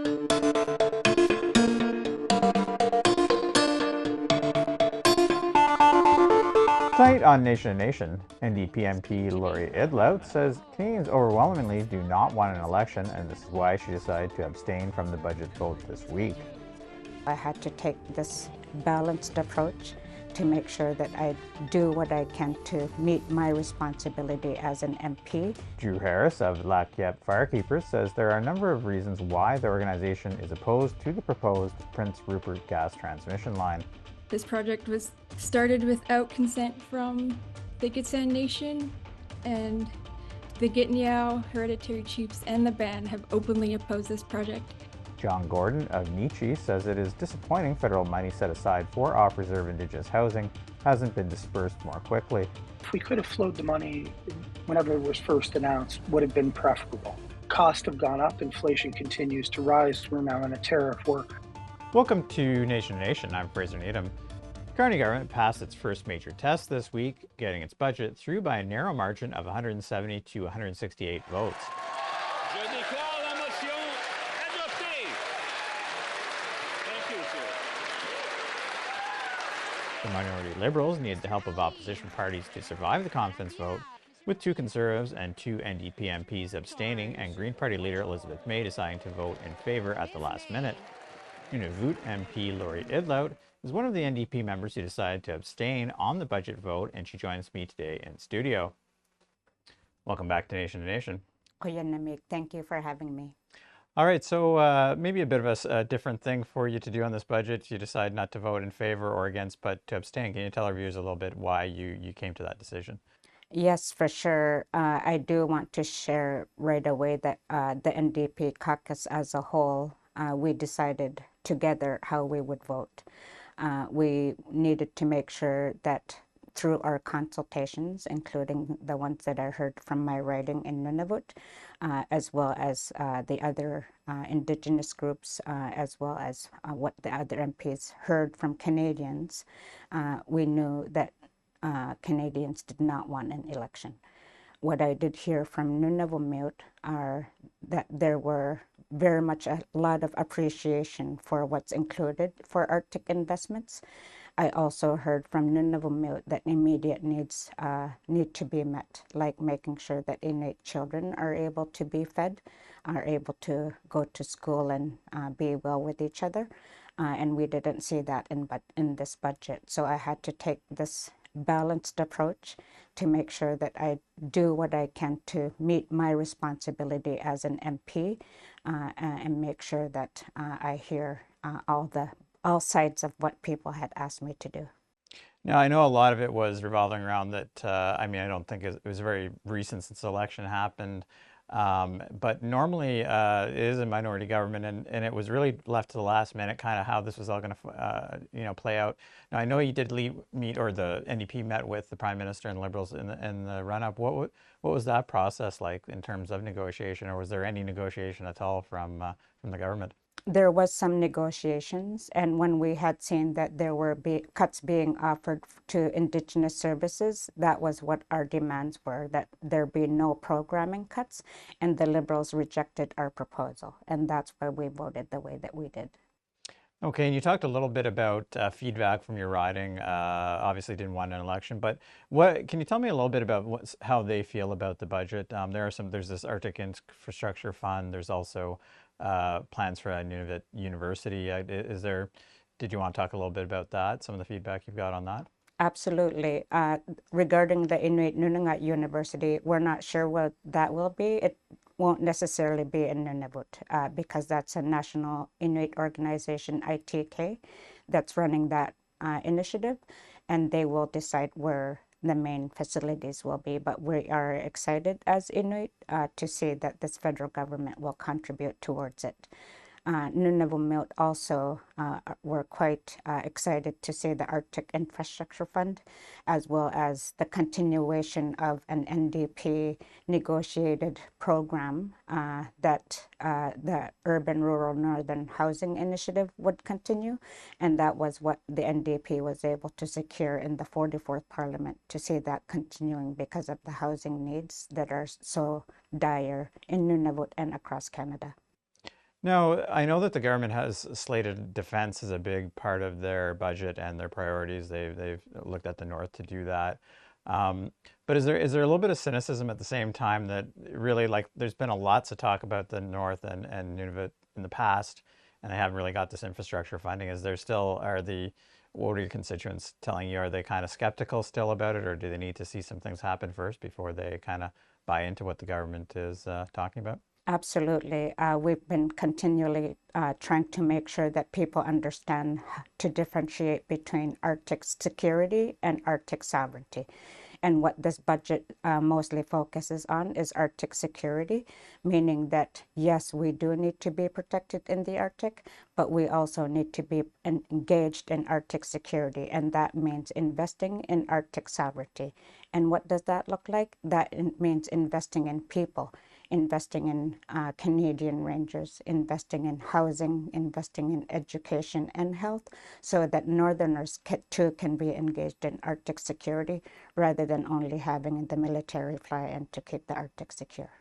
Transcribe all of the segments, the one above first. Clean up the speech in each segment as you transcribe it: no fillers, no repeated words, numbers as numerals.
Tonight on Nation to Nation, NDP MP Lori Idlout says Canadians overwhelmingly do not want an election, and this is why she decided to abstain from the budget vote this week. I had to take this balanced approach to make sure that I do what I can to meet my responsibility as an MP. Drew Harris of Lafayette Firekeepers says there are a number of reasons why the organization is opposed to the proposed Prince Rupert gas transmission line. This project was started without consent from the APTN Nation, and the Gitniao hereditary chiefs and the band have openly opposed this project. John Gordon of Nietzsche says it is disappointing federal money set aside for off-reserve Indigenous housing hasn't been dispersed more quickly. If we could have flowed the money whenever it was first announced, would have been preferable. Costs have gone up, inflation continues to rise, we're now in a tariff war. Welcome to Nation to Nation. I'm Fraser Needham. The Carney government passed its first major test this week, getting its budget through by a narrow margin of 170 to 168 votes. Je déclare la motion adoptée. Thank you, sir. The minority Liberals needed the help of opposition parties to survive the confidence vote, with 2 Conservatives and 2 NDP MPs abstaining and Green Party leader Elizabeth May deciding to vote in favour at the last minute. Nunavut MP Lori Idlout is one of the NDP members who decided to abstain on the budget vote, and she joins me today in studio. Welcome back to Nation to Nation. Thank you for having me. All right, so maybe a bit of a different thing for you to do on this budget. You decide not to vote in favor or against, but to abstain. Can you tell our viewers a little bit why you came to that decision? Yes, for sure. I do want to share right away that the NDP caucus as a whole, we decided together how we would vote. We needed to make sure that through our consultations, including the ones that I heard from my riding in Nunavut, as well as the other Indigenous groups, as well as what the other MPs heard from Canadians, we knew that Canadians did not want an election. What I did hear from Nunavut are that there were very much a lot of appreciation for what's included for Arctic investments. I also heard from Nunavut that immediate needs need to be met, like making sure that Inuit children are able to be fed, are able to go to school and be well with each other. And we didn't see that in this budget. So I had to take this balanced approach to make sure that I do what I can to meet my responsibility as an MP and make sure that I hear all sides of what people had asked me to do. Now, I know a lot of it was revolving around that, I don't think it was very recent since the election happened, but normally it is a minority government, and it was really left to the last minute kind of how this was all going to play out. Now, I know you did meet, or the NDP met with the Prime Minister and Liberals in the run-up. What was that process like in terms of negotiation, or was there any negotiation at all from the government? There was some negotiations, and when we had seen that there were cuts being offered to Indigenous services, that was what our demands were, that there be no programming cuts, and the Liberals rejected our proposal, and that's why we voted the way that we did. Okay, and you talked a little bit about feedback from your riding. Obviously didn't want an election, but can you tell me a little bit about how they feel about the budget? There's this Arctic Infrastructure Fund. There's also plans for a Nunavut University. Did you want to talk a little bit about that? Some of the feedback you've got on that? Absolutely. Regarding the Inuit Nunavut University, we're not sure what that will be. It won't necessarily be in Nunavut because that's a national Inuit organization, ITK, that's running that initiative, and they will decide where the main facilities will be. But we are excited as Inuit to see that this federal government will contribute towards it. Nunavut also were quite excited to see the Arctic Infrastructure Fund, as well as the continuation of an NDP negotiated program that the Urban Rural Northern Housing Initiative would continue. And that was what the NDP was able to secure in the 44th Parliament, to see that continuing because of the housing needs that are so dire in Nunavut and across Canada. No, I know that the government has slated defense as a big part of their budget and their priorities. They've looked at the North to do that. Um, but is there a little bit of cynicism at the same time that really, like, there's been a lots of talk about the North and Nunavut in the past, and they haven't really got this infrastructure funding. Is there still, what are your constituents telling you? Are they kind of skeptical still about it, or do they need to see some things happen first before they kind of buy into what the government is talking about? Absolutely. We've been continually trying to make sure that people understand to differentiate between Arctic security and Arctic sovereignty. And what this budget mostly focuses on is Arctic security, meaning that yes, we do need to be protected in the Arctic, but we also need to be engaged in Arctic security. And that means investing in Arctic sovereignty. And what does that look like? That means investing in people, investing in Canadian Rangers, investing in housing, investing in education and health, so that Northerners too can be engaged in Arctic security rather than only having the military fly in to keep the Arctic secure.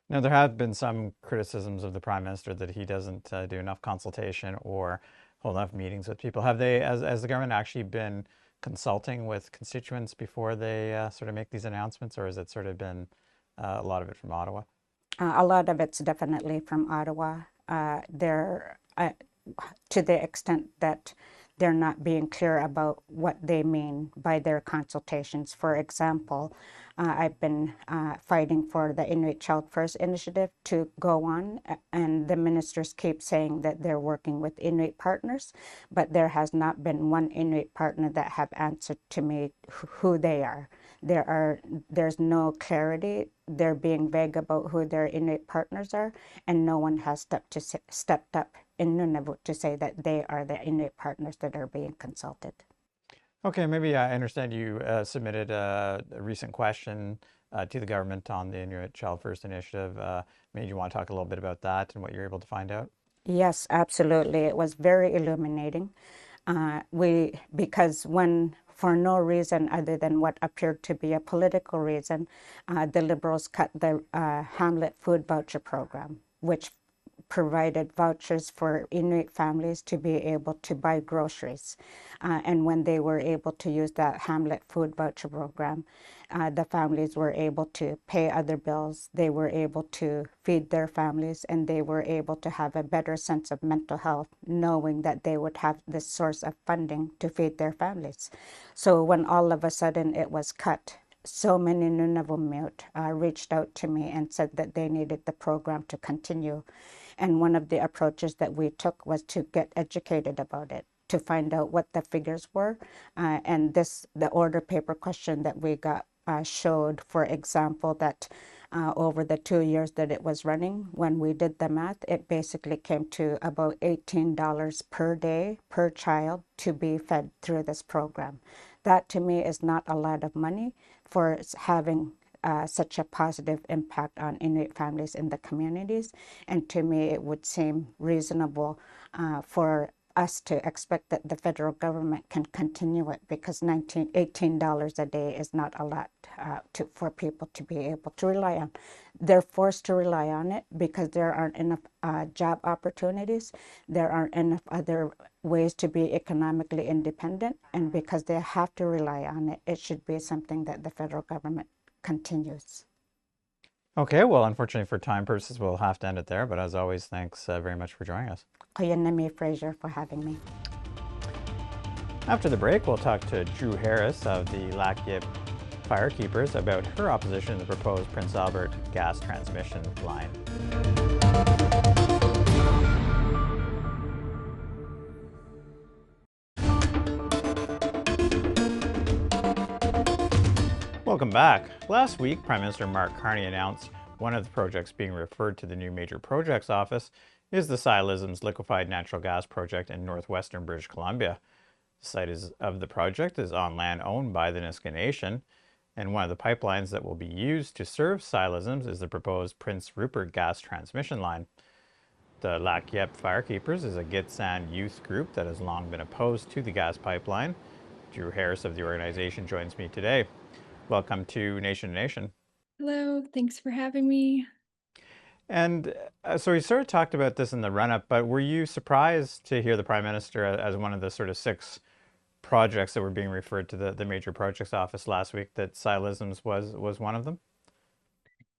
Now, there have been some criticisms of the Prime Minister that he doesn't do enough consultation or hold enough meetings with people. Have they, as the government, actually been consulting with constituents before they sort of make these announcements, or has it sort of been a lot of it from Ottawa? A lot of it's definitely from Ottawa. They're to the extent that they're not being clear about what they mean by their consultations. For example, I've been fighting for the Inuit Child First initiative to go on, and the ministers keep saying that they're working with Inuit partners, but there has not been one Inuit partner that have answered to me who they are. There's no clarity. They're being vague about who their Inuit partners are, and no one has stepped up in Nunavut to say that they are the Inuit partners that are being consulted. Okay, maybe I understand you submitted a recent question to the government on the Inuit Child First initiative. Maybe you want to talk a little bit about that and what you're able to find out? Yes, absolutely. It was very illuminating. Because when, for no reason other than what appeared to be a political reason, the Liberals cut the Hamlet food voucher program, which provided vouchers for Inuit families to be able to buy groceries. And when they were able to use that Hamlet food voucher program, the families were able to pay other bills, they were able to feed their families, and they were able to have a better sense of mental health, knowing that they would have this source of funding to feed their families. So when all of a sudden it was cut, so many Nunavut reached out to me and said that they needed the program to continue. And one of the approaches that we took was to get educated about it, to find out what the figures were. And the order paper question that we got showed, for example, that over the 2 years that it was running, when we did the math, it basically came to about $18 per day per child to be fed through this program. That to me is not a lot of money for having such a positive impact on Inuit families in the communities. And to me, it would seem reasonable for us to expect that the federal government can continue it, because $18 a day is not a lot for people to be able to rely on. They're forced to rely on it because there aren't enough job opportunities. There aren't enough other ways to be economically independent. And because they have to rely on it, it should be something that the federal government continues. Okay, well, unfortunately for time purposes, we'll have to end it there. But as always, thanks very much for joining us. Koyanami Fraser for having me. After the break, we'll talk to Drew Harris of the Lac Yip Firekeepers about her opposition to the proposed Prince Albert gas transmission line. Welcome back. Last week, Prime Minister Mark Carney announced one of the projects being referred to the new Major Projects Office is the Ksi Lisims liquefied natural gas project in northwestern British Columbia. The site of the project is on land owned by the Niska Nation, and one of the pipelines that will be used to serve Ksi Lisims is the proposed Prince Rupert gas transmission line. The Lac Yep Firekeepers is a Gitxsan youth group that has long been opposed to the gas pipeline. Drew Harris of the organization joins me today. Welcome to Nation to Nation. Hello, thanks for having me. And so we sort of talked about this in the run-up, but were you surprised to hear the Prime Minister as one of the sort of six projects that were being referred to the major projects office last week that Silisms was one of them?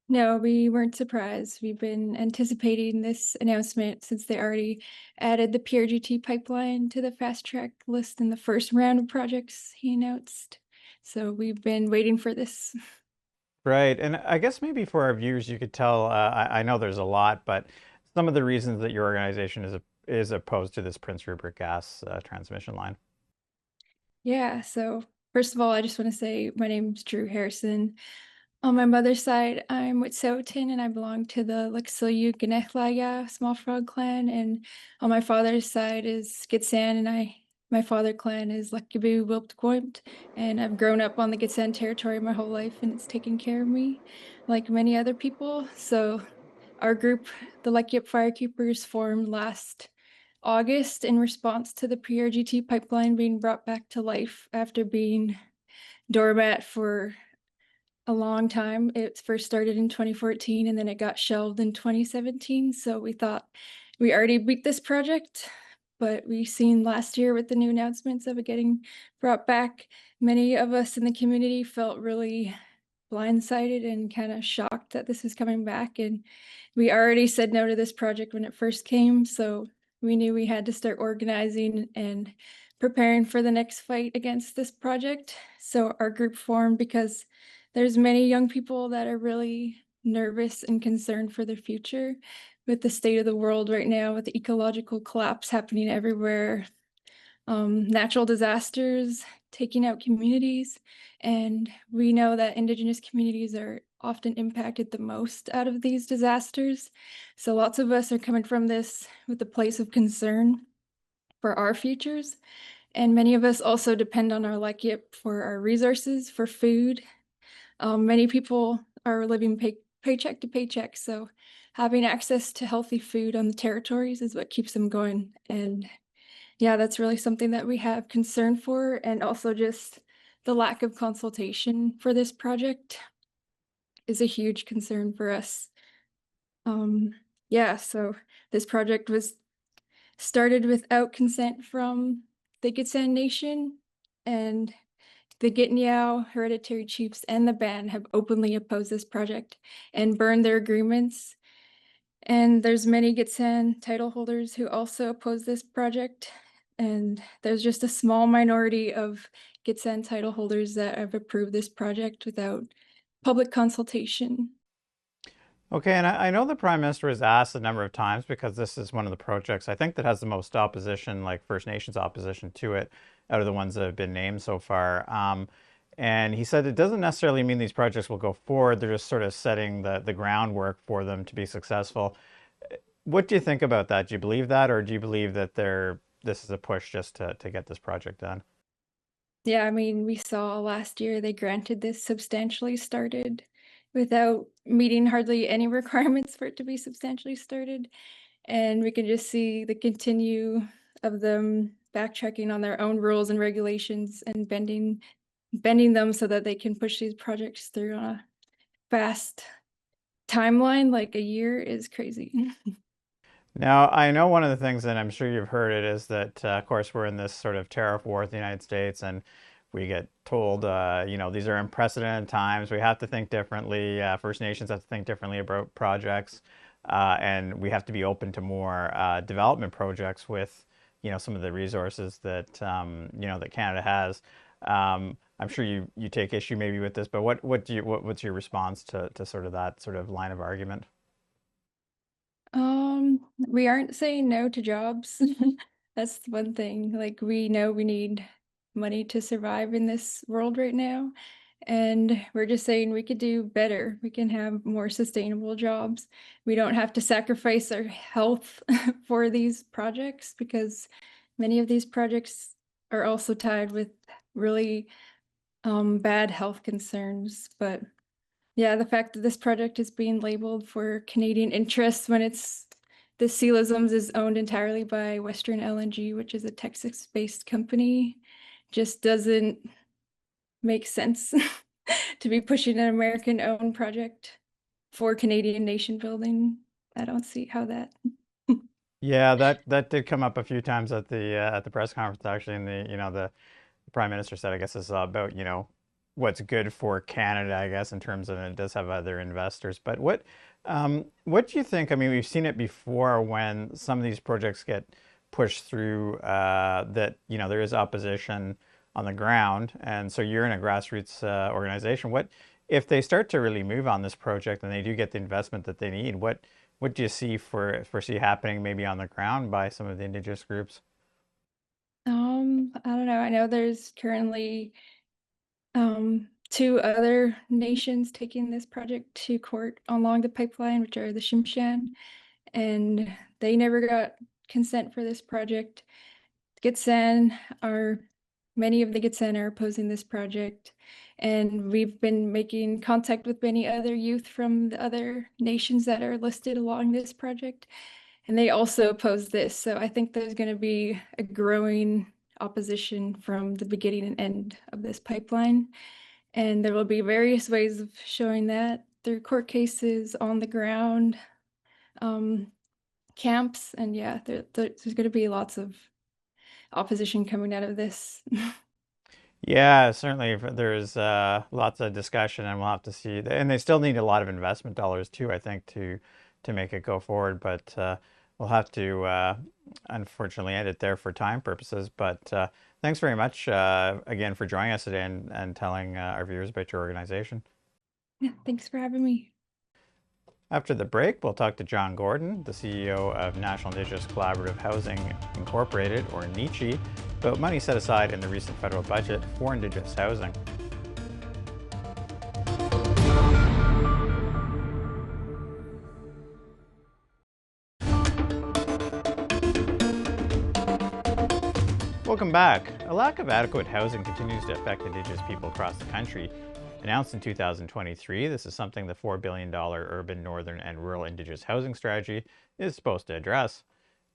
No, we weren't surprised. We've been anticipating this announcement since they already added the PRGT pipeline to the fast track list in the first round of projects he announced. So we've been waiting for this. Right. And I guess maybe for our viewers, you could tell, I know there's a lot, but some of the reasons that your organization is opposed to this Prince Rupert gas transmission line. Yeah, so first of all, I just want to say my name's Drew Harrison. On my mother's side, I'm Wet'suwet'en and I belong to the Lexilyu Ganechlaya Small Frog clan. And on my father's side is Gitxsan and my father clan is Lekibu Wilptquoimt. And I've grown up on the Gitxsan territory my whole life and it's taken care of me like many other people. So our group, the Lekyip Firekeepers, formed last August in response to the PRGT pipeline being brought back to life after being doormat for a long time. It first started in 2014 and then it got shelved in 2017. So we thought we already beat this project, but we seen last year with the new announcements of it getting brought back, many of us in the community felt really blindsided and kind of shocked that this is coming back. And we already said no to this project when it first came. So we knew we had to start organizing and preparing for the next fight against this project. So our group formed because there's many young people that are really nervous and concerned for their future with the state of the world right now, with the ecological collapse happening everywhere, natural disasters taking out communities. And we know that Indigenous communities are often impacted the most out of these disasters. So lots of us are coming from this with a place of concern for our futures. And many of us also depend on our Lekyip for our resources, for food. Many people are living paycheck to paycheck. So having access to healthy food on the territories is what keeps them going. And yeah, that's really something that we have concern for, and also just the lack of consultation for this project is a huge concern for us. Yeah, so this project was started without consent from the Gitxsan Nation, and the Gitniao hereditary chiefs and the band have openly opposed this project and burned their agreements. And there's many Gitxsan title holders who also oppose this project. And there's just a small minority of Gitxsan title holders that have approved this project without public consultation. Okay, and I know the Prime Minister was asked a number of times because this is one of the projects I think that has the most opposition, like First Nations opposition to it, out of the ones that have been named so far. And he said it doesn't necessarily mean these projects will go forward. They're just sort of setting the groundwork for them to be successful. What do you think about that? Do you believe that, or do you believe that this is a push just to get this project done? Yeah, I mean, we saw last year they granted this substantially started without meeting hardly any requirements for it to be substantially started. And we can just see the continue of them backtracking on their own rules and regulations and bending them so that they can push these projects through on a fast timeline. Like a year is crazy. Now, I know one of the things, and I'm sure you've heard it, is that, of course, we're in this sort of tariff war with the United States, and we get told, these are unprecedented times. We have to think differently. First Nations have to think differently about projects, and we have to be open to more development projects with, some of the resources that, that Canada has. I'm sure you take issue maybe with this, but what's your response to sort of that sort of line of argument? We aren't saying no to jobs. That's one thing. Like, we know we need money to survive in this world right now. And we're just saying we could do better. We can have more sustainable jobs. We don't have to sacrifice our health for these projects, because many of these projects are also tied with really bad health concerns. But yeah, the fact that this project is being labeled for Canadian interests when the Sealisms is owned entirely by Western LNG, which is a Texas-based company, just doesn't make sense to be pushing an American-owned project for Canadian nation building. I don't see how that. Yeah, that did come up a few times at the press conference actually, and the Prime Minister said, I guess this is about, what's good for Canada, I guess, in terms of it does have other investors. But what do you think? I mean, we've seen it before when some of these projects get pushed through, that, there is opposition on the ground. And so you're in a grassroots organization. What if they start to really move on this project and they do get the investment that they need? What do you foresee happening maybe on the ground by some of the Indigenous groups? I don't know. I know there's currently two other nations taking this project to court along the pipeline, which are the Shimshan, and they never got consent for this project. Gitsan are many of the Gitsan are opposing this project, and we've been making contact with many other youth from the other nations that are listed along this project, and they also oppose this. So I think there's going to be a growing opposition from the beginning and end of this pipeline. And there will be various ways of showing that through court cases, on the ground, camps, and yeah, there's going to be lots of opposition coming out of this. Yeah, certainly. There's lots of discussion, and we'll have to see. And they still need a lot of investment dollars too, I think, to make it go forward. But we'll have to unfortunately end it there for time purposes. But thanks very much again for joining us today and telling our viewers about your organization. Yeah, thanks for having me. After the break, we'll talk to John Gordon, the CEO of National Indigenous Collaborative Housing Incorporated, or NICHI, about money set aside in the recent federal budget for Indigenous housing. Welcome back. A lack of adequate housing continues to affect Indigenous people across the country. Announced in 2023, this is something the $4 billion Urban, Northern, and Rural Indigenous Housing Strategy is supposed to address.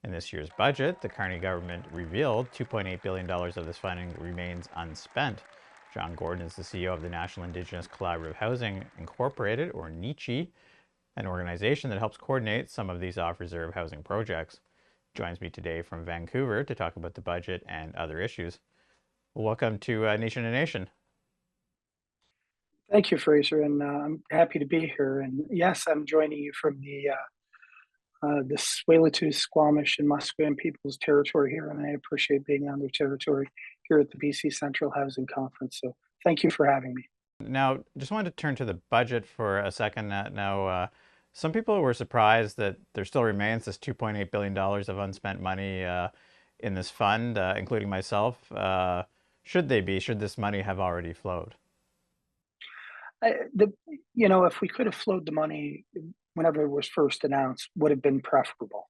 In this year's budget, the Carney government revealed $2.8 billion of this funding remains unspent. John Gordon is the CEO of the National Indigenous Collaborative Housing Incorporated, or NICHI, an organization that helps coordinate some of these off-reserve housing projects. Joins me today from Vancouver to talk about the budget and other issues. Welcome to Nation to Nation. Thank you, Fraser, and I'm happy to be here. And yes, I'm joining you from the Tsleil-Waututh, Squamish, and Musqueam People's Territory here, and I appreciate being on their territory here at the BC Central Housing Conference. So thank you for having me. Now, just wanted to turn to the budget for a second. Now, some people were surprised that there still remains this $2.8 billion of unspent money in this fund, including myself. Should this money have already flowed? If we could have flowed the money whenever it was first announced, would have been preferable.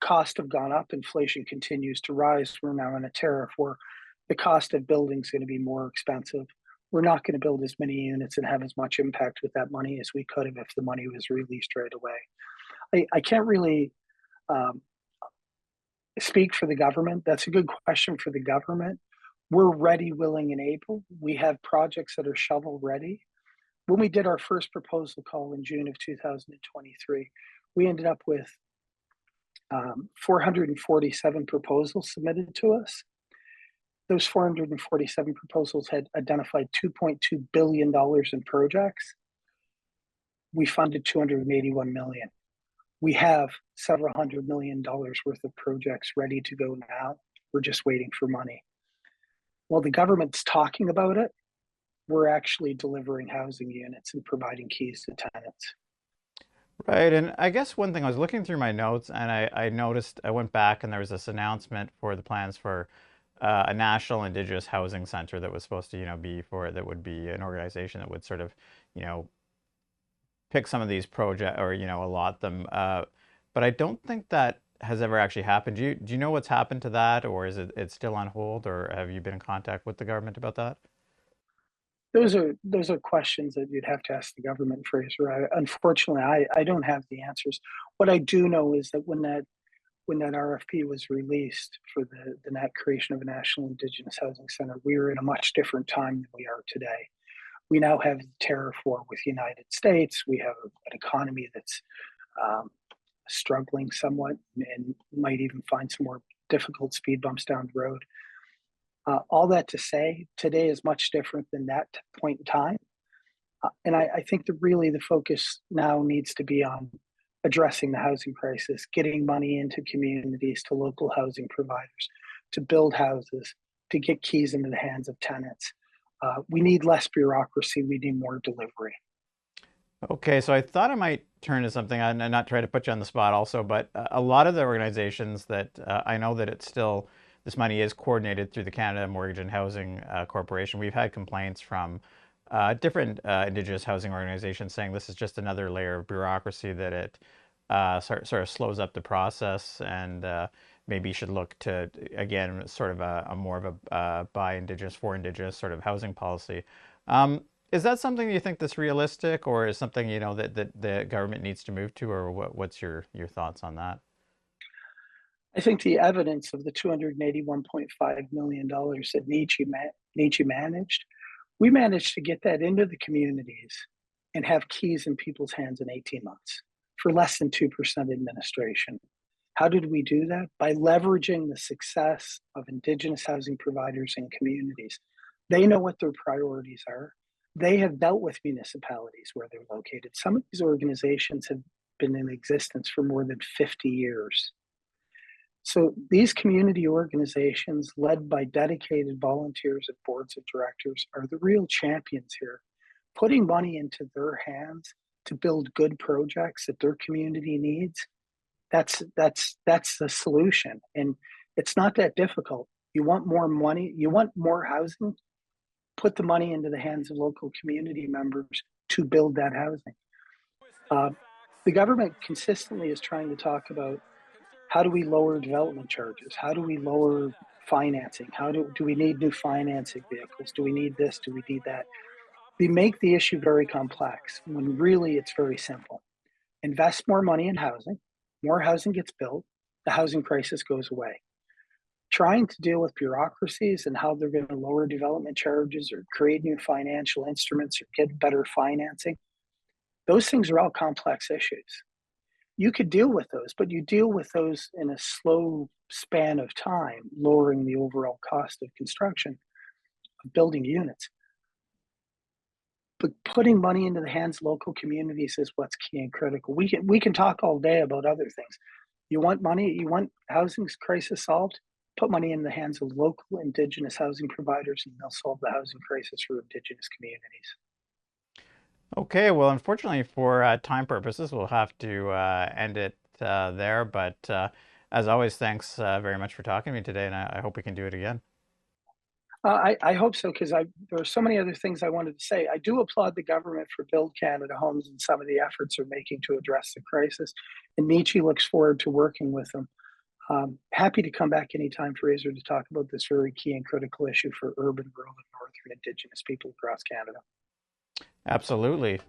Costs have gone up. Inflation continues to rise. We're now in a tariff where the cost of building is going to be more expensive. We're not going to build as many units and have as much impact with that money as we could have if the money was released right away. I can't really speak for the government. That's a good question for the government. We're ready, willing, and able. We have projects that are shovel ready. When we did our first proposal call in June of 2023, we ended up with 447 proposals submitted to us. Those 447 proposals had identified $2.2 billion in projects. We funded $281 million. We have several $100 million worth of projects ready to go now. We're just waiting for money. While the government's talking about it, we're actually delivering housing units and providing keys to tenants. Right, and I guess one thing, I was looking through my notes and I noticed, I went back and there was this announcement for the plans for a National Indigenous Housing Center that was supposed to, that would be an organization that would sort of, pick some of these projects or, allot them. But I don't think that has ever actually happened. Do you know what's happened to that, or is it's still on hold, or have you been in contact with the government about that? Those are questions that you'd have to ask the government, Fraser. Unfortunately, I don't have the answers. What I do know is that when that RFP was released for the creation of a National Indigenous Housing Center, we were in a much different time than we are today. We now have the tariff war with the United States. We have an economy that's struggling somewhat and might even find some more difficult speed bumps down the road. All that to say, today is much different than that point in time. And I think that really the focus now needs to be on addressing the housing crisis, getting money into communities, to local housing providers, to build houses, to get keys into the hands of tenants. We need less bureaucracy. We need more delivery. Okay, so I thought I might turn to something and not try to put you on the spot also, but a lot of the organizations that I know that it's still, this money is coordinated through the Canada Mortgage and Housing Corporation. We've had complaints from different Indigenous housing organizations saying this is just another layer of bureaucracy, that it sort of slows up the process, and maybe should look to, again, sort of a more of a by Indigenous, for Indigenous sort of housing policy. Is that something you think that's realistic, or is something, you know, that the government needs to move to, or what's your thoughts on that? I think the evidence of the $281.5 million that Nietzsche managed, we managed to get that into the communities and have keys in people's hands in 18 months for less than 2% administration. How did we do that? By leveraging the success of Indigenous housing providers and communities. They know what their priorities are. They have dealt with municipalities where they're located. Some of these organizations have been in existence for more than 50 years. So these community organizations, led by dedicated volunteers and boards of directors, are the real champions here, putting money into their hands to build good projects that their community needs. That's the solution. And it's not that difficult. You want more money, you want more housing, put the money into the hands of local community members to build that housing. The government consistently is trying to talk about, how do we lower development charges? How do we lower financing? How do we need new financing vehicles? Do we need this? Do we need that? They make the issue very complex when really it's very simple. Invest more money in housing, more housing gets built, the housing crisis goes away. Trying to deal with bureaucracies and how they're going to lower development charges or create new financial instruments or get better financing, those things are all complex issues. You could deal with those, but you deal with those in a slow span of time, lowering the overall cost of construction, of building units. But putting money into the hands of local communities is what's key and critical. We can talk all day about other things. You want money, you want housing crisis solved, put money in the hands of local Indigenous housing providers, and they'll solve the housing crisis for Indigenous communities. Okay, well, unfortunately for time purposes, we'll have to end it there. But as always, thanks very much for talking to me today, and I hope we can do it again. I hope so, because there are so many other things I wanted to say. I do applaud the government for Build Canada Homes and some of the efforts they're making to address the crisis. And Nietzsche looks forward to working with them. Happy to come back anytime, Fraser, to talk about this very key and critical issue for urban, rural, and northern Indigenous people across Canada. Absolutely.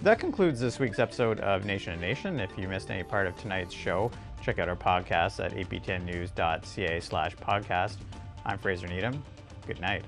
That concludes this week's episode of Nation and Nation. If you missed any part of tonight's show, check out our podcast at aptnnews.ca/podcast. I'm Fraser Needham. Good night.